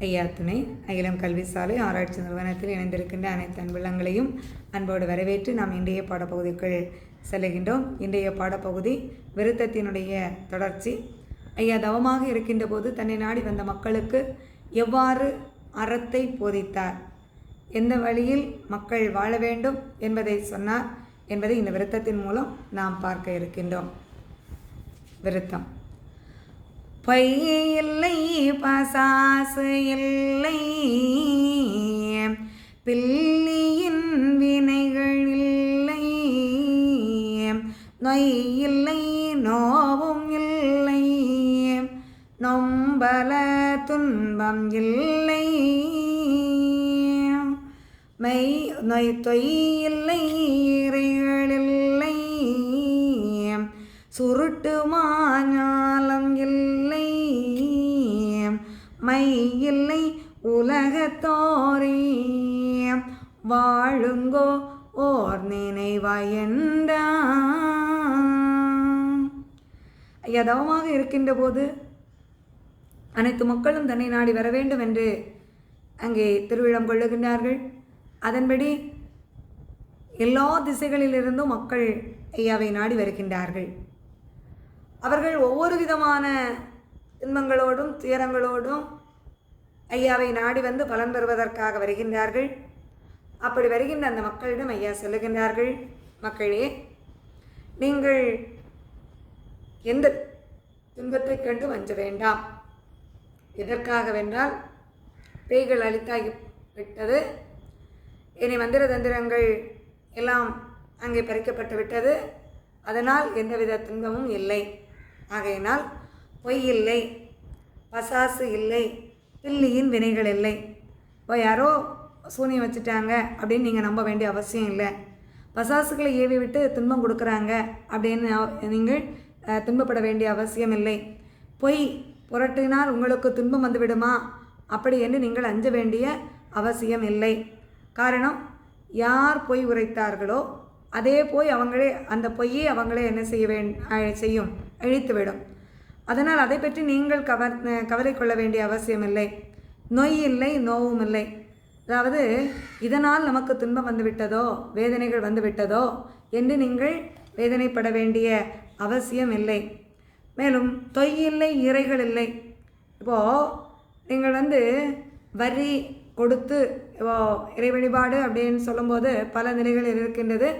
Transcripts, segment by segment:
ஐயா துணை அகிலம் கல்வி சாலை ஆராய்ச்சி நிறுவனத்தில் இணைந்திருக்கின்ற அனைத்து அன்புள்ளங்களையும் அன்போடு வரவேற்று நாம் இன்றைய பாடப்பகுதிக்குள் செல்கின்றோம். இன்றைய பாடப்பகுதி விருத்தத்தினுடைய தொடர்ச்சி. ஐயா தவமாக இருக்கின்ற போது தன்னை நாடி வந்த மக்களுக்கு எவ்வாறு அறத்தை போதித்தார், எந்த வழியில் மக்கள் வாழ வேண்டும் என்பதை சொன்னார் என்பதை இந்த விருத்தத்தின் மூலம் நாம் பார்க்க இருக்கின்றோம். விருத்தம். பொய் இல்லை, பசாசு இல்லை, பில்லியின் வினைகள் இல்லை, நொய் இல்லை, நோவும் இல்லை, நொம்பல துன்பம் இல்லை, மெய் நொய் தொய் இல்லை, இறைகள் இல்லை, சுருட்டு மாஞாலம் இல்லை, மை இல்லை, உலகத்தோரே வாழுங்கோ ஓர் நினைவாயண்டா. ஐயா தவமாக இருக்கின்ற போது அனைத்து மக்களும் தன்னை நாடி வர வேண்டும் என்று அங்கே திருவிழம் கொள்ளுகின்றார்கள். அதன்படி எல்லா திசைகளிலிருந்தும் மக்கள் ஐயாவை நாடி வருகின்றார்கள். அவர்கள் ஒவ்வொரு விதமான துன்பங்களோடும் துயரங்களோடும் ஐயாவை நாடி வந்து பலன் பெறுவதற்காக வருகின்றார்கள். அப்படி வருகின்ற அந்த மக்களிடம் ஐயா சொல்லுகின்றார்கள், மக்களே, நீங்கள் எந்த துன்பத்தை கண்டு வஞ்ச வேண்டாம். எதற்காகவென்றால் பேய்கள் அழித்தாகி விட்டது, இனி மந்திர தந்திரங்கள் எல்லாம் அங்கே பறிக்கப்பட்டு விட்டது, அதனால் எந்தவித துன்பமும் இல்லை. ஆகையினால் பொய் இல்லை, பசாசு இல்லை, பில்லியின் வினைகள் இல்லை. இப்போ யாரோ சூனியம் வச்சுட்டாங்க அப்படின்னு நீங்கள் நம்ப வேண்டிய அவசியம் இல்லை. பசாசுகளை ஏவி விட்டு துன்பம் கொடுக்குறாங்க அப்படின்னு நீங்கள் துன்பப்பட வேண்டிய அவசியம் இல்லை. பொய் புரட்டினால் உங்களுக்கு துன்பம் வந்துவிடுமா அப்படி என்று நீங்கள் அஞ்ச வேண்டிய அவசியம் இல்லை. காரணம், யார் பொய் உரைத்தார்களோ அதே போய் அவங்களே அந்த பொய்யை அவங்களே என்ன செய்யும் அழித்துவிடும். அதனால் அதை பற்றி நீங்கள் கவலை கொள்ள வேண்டிய அவசியமில்லை. நோய் இல்லை, நோவும் இல்லை. அதாவது இதனால் நமக்கு துன்பம் வந்துவிட்டதோ, வேதனைகள் வந்துவிட்டதோ என்று நீங்கள் வேதனைப்பட வேண்டிய அவசியம் இல்லை. மேலும் தொய் இல்லை, இறைகள் இல்லை. இப்போது நீங்கள் வரி கொடுத்து இறை வழிபாடு அப்படின்னு சொல்லும்போது பல நிலைகள் இருக்கின்றது.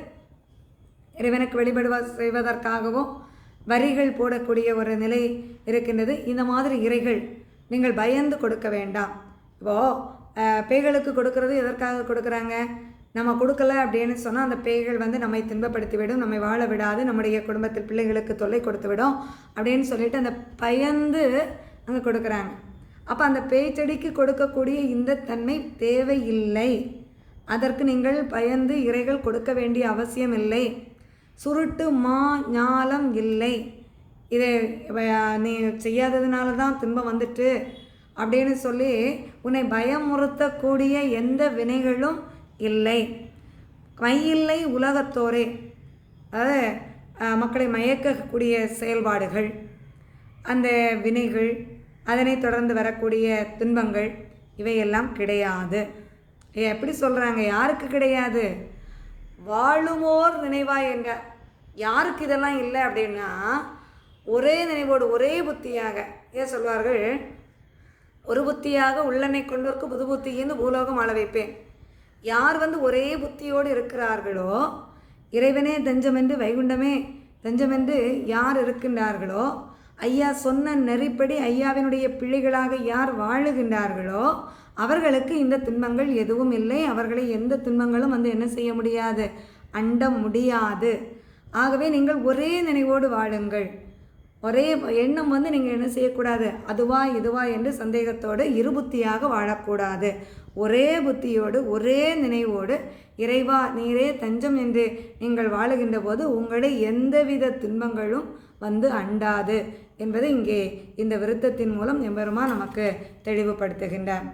இறைவனுக்கு செய்வதற்காகவும் வரிகள் போடக்கூடிய ஒரு நிலை இருக்கின்றது. இந்த மாதிரி இறைகள் நீங்கள் பயந்து கொடுக்க வேண்டாம். இப்போது பேய்களுக்கு கொடுக்கறது எதற்காக கொடுக்குறாங்க? நம்ம கொடுக்கல அப்படின்னு சொன்னால் அந்த பேய்கள் நம்மை துன்பப்படுத்திவிடும், நம்மை வாழ விடாது, நம்முடைய குடும்பத்தில் பிள்ளைகளுக்கு தொல்லை கொடுத்து விடும் அப்படின்னு சொல்லிட்டு அந்த பயந்து அங்கே கொடுக்குறாங்க. அப்போ அந்த பேய்ச்செடிக்கு கொடுக்கக்கூடிய இந்த தன்மை தேவையில்லை. அதற்கு நீங்கள் பயந்து இறைகள் கொடுக்க வேண்டிய அவசியம் இல்லை. சுருட்டு மா ஞாலம் இல்லை. இதை நீ செய்யாததுனால தான் துன்பம் வந்துட்டு அப்படின்னு சொல்லி உன்னை பயமுறுத்தக்கூடிய எந்த வினைகளும் இல்லை. மையில்லை, உலகத்தோரே, அதாவது மக்களை மயக்கக்கூடிய செயல்பாடுகள், அந்த வினைகள், அதனை தொடர்ந்து வரக்கூடிய துன்பங்கள் இவையெல்லாம் கிடையாது. எப்படி சொல்கிறாங்க? யாருக்கு கிடையாது? வாழுமோர் நினைவாய் என்ற யாருக்கு இதெல்லாம் இல்லை அப்படின்னா, ஒரே நினைவோடு ஒரே புத்தியாக ஏன் சொல்வார்கள், ஒரு புத்தியாக உள்ளனை கொண்டோருக்கு புது புத்தியின்னு பூலோகம் ஆள வைப்பேன். யார் ஒரே புத்தியோடு இருக்கிறார்களோ, இறைவனே தஞ்சமென்று வைகுண்டமே தஞ்சமென்று யார் இருக்கின்றார்களோ, ஐயா சொன்ன நெறிப்படி ஐயாவினுடைய பிள்ளைகளாக யார் வாழுகின்றார்களோ அவர்களுக்கு இந்த துன்பங்கள் எதுவும் இல்லை. அவர்களை எந்த துன்பங்களும் என்ன செய்ய முடியாது, அண்ட முடியாது. ஆகவே நீங்கள் ஒரே நினைவோடு வாழுங்கள். ஒரே எண்ணம் நீங்கள் என்ன செய்யக்கூடாது, அதுவா இதுவா என்று சந்தேகத்தோடு இருபுத்தியாக வாழக்கூடாது. ஒரே புத்தியோடு ஒரே நினைவோடு இறைவா நீரே தஞ்சம் என்று நீங்கள் வாழுகின்ற போது உங்களை எந்தவித துன்பங்களும் அண்டாது என்பதை இங்கே இந்த விருத்தத்தின் மூலம் எம்பெருமான் நமக்கு தெளிவுபடுத்துகின்றார்.